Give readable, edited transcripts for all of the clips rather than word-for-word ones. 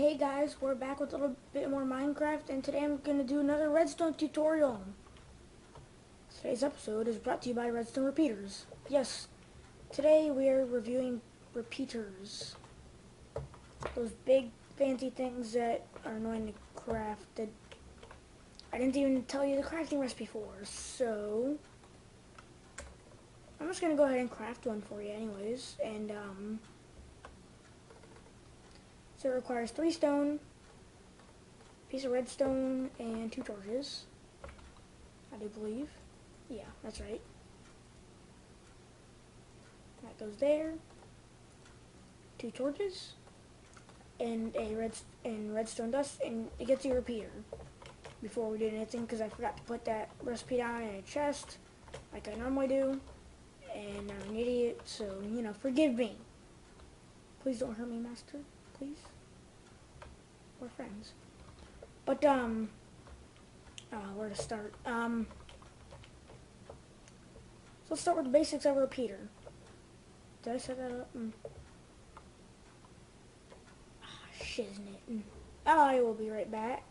Hey guys, we're back with a little bit more Minecraft, and today I'm going to do another redstone tutorial. Today's episode is brought to you by Redstone Repeaters. Yes, today we are reviewing repeaters. Those big fancy things that are annoying to craft that I didn't even tell you the crafting recipe for, so I'm just going to go ahead and craft one for you anyways, and so it requires 3 stone, piece of redstone, and 2 torches. I do believe. Yeah, that's right. That goes there. 2 torches, and redstone dust, and it gets you a repeater. Before we did anything, because I forgot to put that recipe down in a chest, like I normally do, and I'm an idiot, so, you know, forgive me. Please don't hurt me, master. Please. We're friends. But, where to start? So let's start with the basics of a repeater. Did I set that up? Shiznit. I will be right back.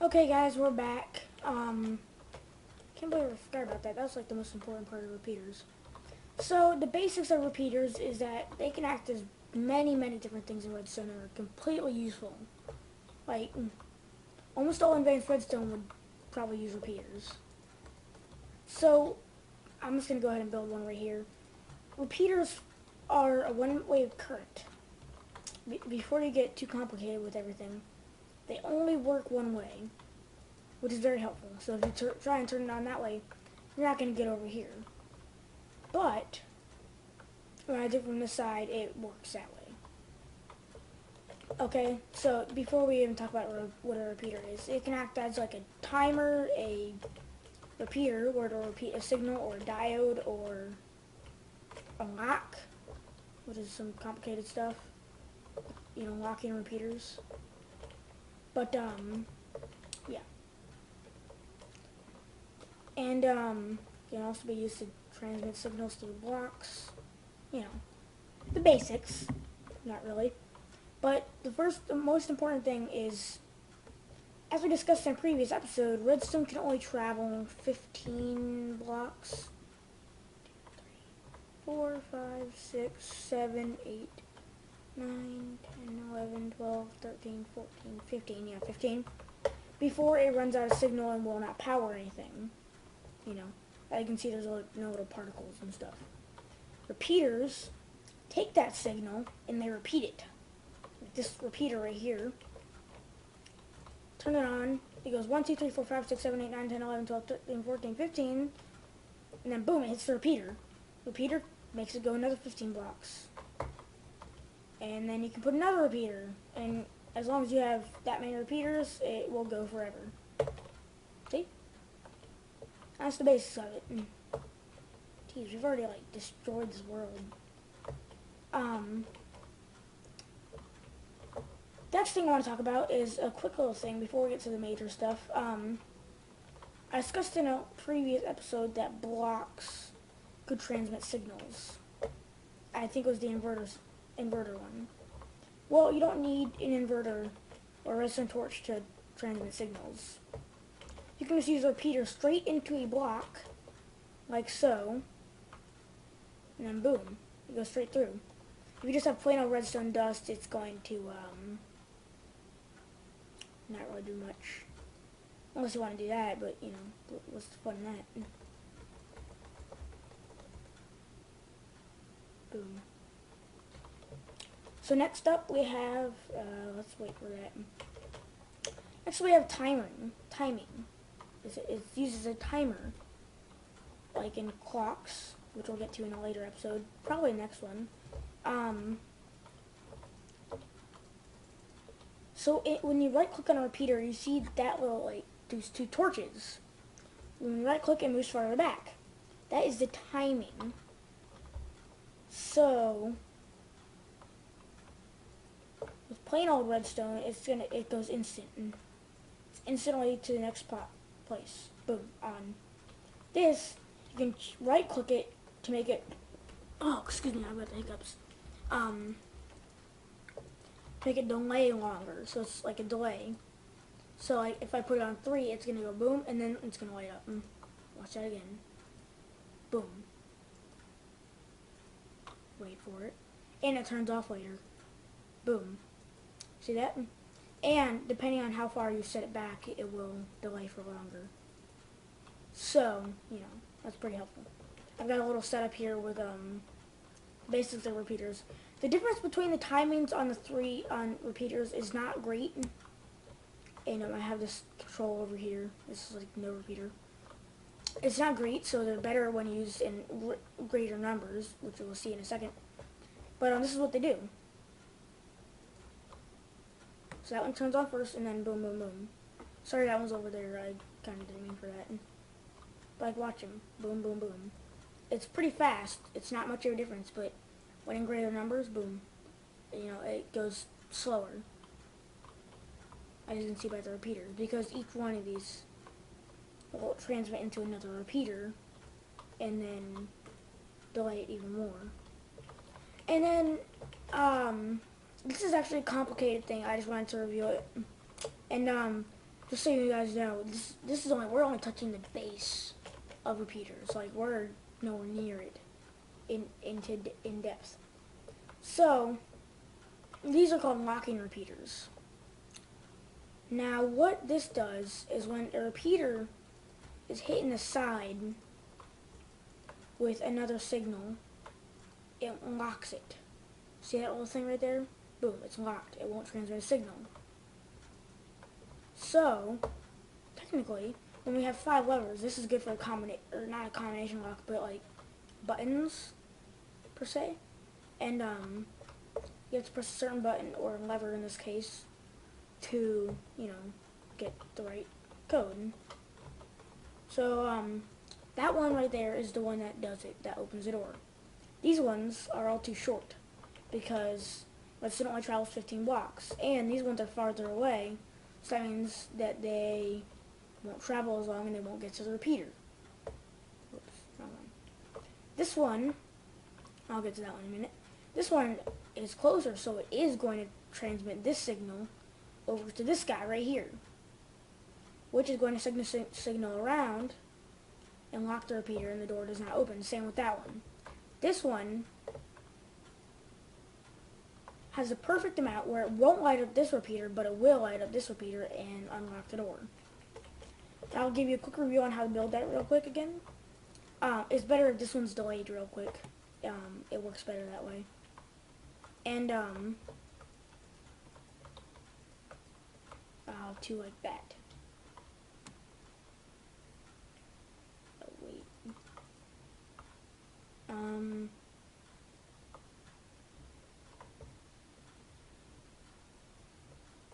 Okay, guys, we're back. Can't believe I forgot about that. That's like the most important part of repeaters. So, the basics of repeaters is that they can act as many different things in redstone and are completely useful. Like, almost all advanced redstone would probably use repeaters. So, I'm just going to go ahead and build one right here. Repeaters are a one-way current. Before you get too complicated with everything, they only work one way, which is very helpful. So if you try and turn it on that way, you're not going to get over here. But when I do it from this side, it works that way. Okay, so before we even talk about what a repeater is, it can act as like a timer, a repeater, where it'll repeat a signal, or a diode, or a lock, which is some complicated stuff. You know, locking repeaters. But, yeah. And, can also be used to transmit signals through blocks. You know, the basics. Not really. But the most important thing is, as we discussed in a previous episode, redstone can only travel 15 blocks. 4, 5, 6, 7, 8, 9, 10, 11, 12, 13, 14, 15, yeah, 15, before it runs out of signal and will not power anything. You know, as you can see, there's no little particles and stuff. Repeaters take that signal and they repeat it. Like this repeater right here. Turn it on. It goes 1, 2, 3, 4, 5, 6, 7, 8, 9, 10, 11, 12, 13, 14, 15. And then boom, it hits the repeater. Repeater makes it go another 15 blocks. And then you can put another repeater. And as long as you have that many repeaters, it will go forever. See? That's the basics of it. Geez, we've already like destroyed this world. Next thing I want to talk about is a quick little thing before we get to the major stuff. I discussed in a previous episode that blocks could transmit signals. I think it was the inverter one. Well, you don't need an inverter or a redstone torch to transmit signals. You can just use a repeater straight into a block, like so, and then boom, it goes straight through. If you just have plain old redstone dust, it's going to not really do much. Unless you want to do that, but you know, what's the fun in that? Boom. So next up we have, let's wait for that. Next we have timing. It uses a timer, like in clocks, which we'll get to in a later episode, probably the next one. So when you right click on a repeater, you see that little, like, those 2 torches. When you right click, it moves farther back. That is the timing. So with plain old redstone, it goes instant. It's instantly to the next place. Boom, on. This, you can right click it to make it, oh, excuse me, I've got the hiccups. To make it delay longer, so it's like a delay. So like if I put it on 3, it's gonna go boom, and then it's gonna light up. Watch that again. Boom. Wait for it, and it turns off later. Boom. See that? And depending on how far you set it back, it will delay for longer. So, you know, that's pretty helpful. I've got a little setup here with basics of repeaters. The difference between the timings on the 3 on repeaters is not great. And I have this control over here. This is like no repeater. It's not great, so they're better when used in greater numbers, which we'll see in a second. But this is what they do. So that one turns on first, and then boom, boom, boom. Sorry, that one's over there. I kind of didn't mean for that. But like, watch him. Boom, boom, boom. It's pretty fast. It's not much of a difference, but when in greater numbers, boom. You know, it goes slower. As you can see by the repeaters, because each one of these will transmit into another repeater, and then delay it even more. And then, this is actually a complicated thing. I just wanted to review it. And, just so you guys know, we're only touching the base of repeaters. Like, we're nowhere near it in depth. So, these are called locking repeaters. Now, what this does is when a repeater is hitting the side with another signal, it locks it. See that little thing right there? Boom, it's locked. It won't transmit a signal. So, technically, when we have 5 levers, this is good for not a combination lock, but like buttons, per se. And you have to press a certain button, or lever in this case, to, you know, get the right code. So, that one right there is the one that does it, that opens the door. These ones are all too short, because redstone only travels 15 blocks, and these ones are farther away, so that means that they won't travel as long and they won't get to the repeater. Oops, wrong one. This one, I'll get to that one in a minute. This one is closer, so it is going to transmit this signal over to this guy right here, which is going to signal around and lock the repeater, and the door does not open. Same with that one. This one has a perfect amount where it won't light up this repeater, but it will light up this repeater and unlock the door. I'll give you a quick review on how to build that real quick again. It's better if this one's delayed real quick. It works better that way. And I'll do like that. Oh, wait.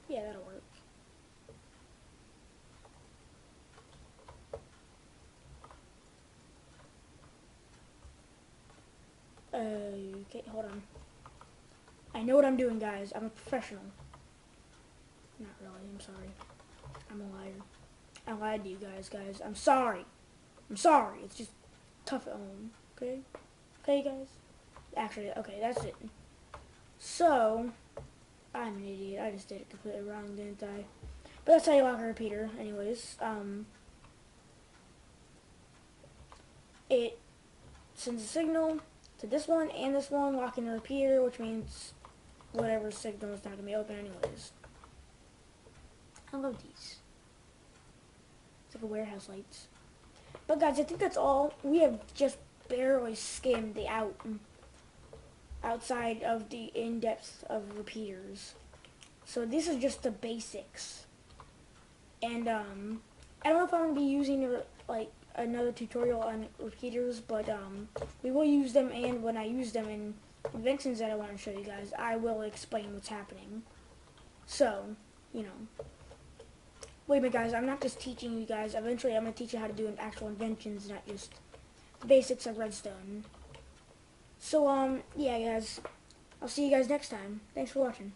Yeah, that'll work. Okay, hold on. I know what I'm doing, guys. I'm a professional. Not really, I'm sorry. I'm a liar. I lied to you guys. I'm sorry. I'm sorry. It's just tough at home, okay? Okay, guys? Actually, okay, that's it. So, I'm an idiot. I just did it completely wrong, didn't I? But that's how you lock a repeater, anyways. It sends a signal to this one and this one, locking the repeater, which means whatever signal is not going to be open anyways. I love these. It's like a warehouse lights. But guys, I think that's all. We have just barely skimmed the outside of the in-depth of repeaters. So this is just the basics. And I don't know if I'm going to be using like another tutorial on repeaters, but we will use them, and when I use them in inventions that I want to show you guys, I will explain what's happening. So, you know. Wait a minute, guys, I'm not just teaching you guys. Eventually, I'm going to teach you how to do actual inventions, not just the basics of redstone. So, yeah, guys, I'll see you guys next time. Thanks for watching.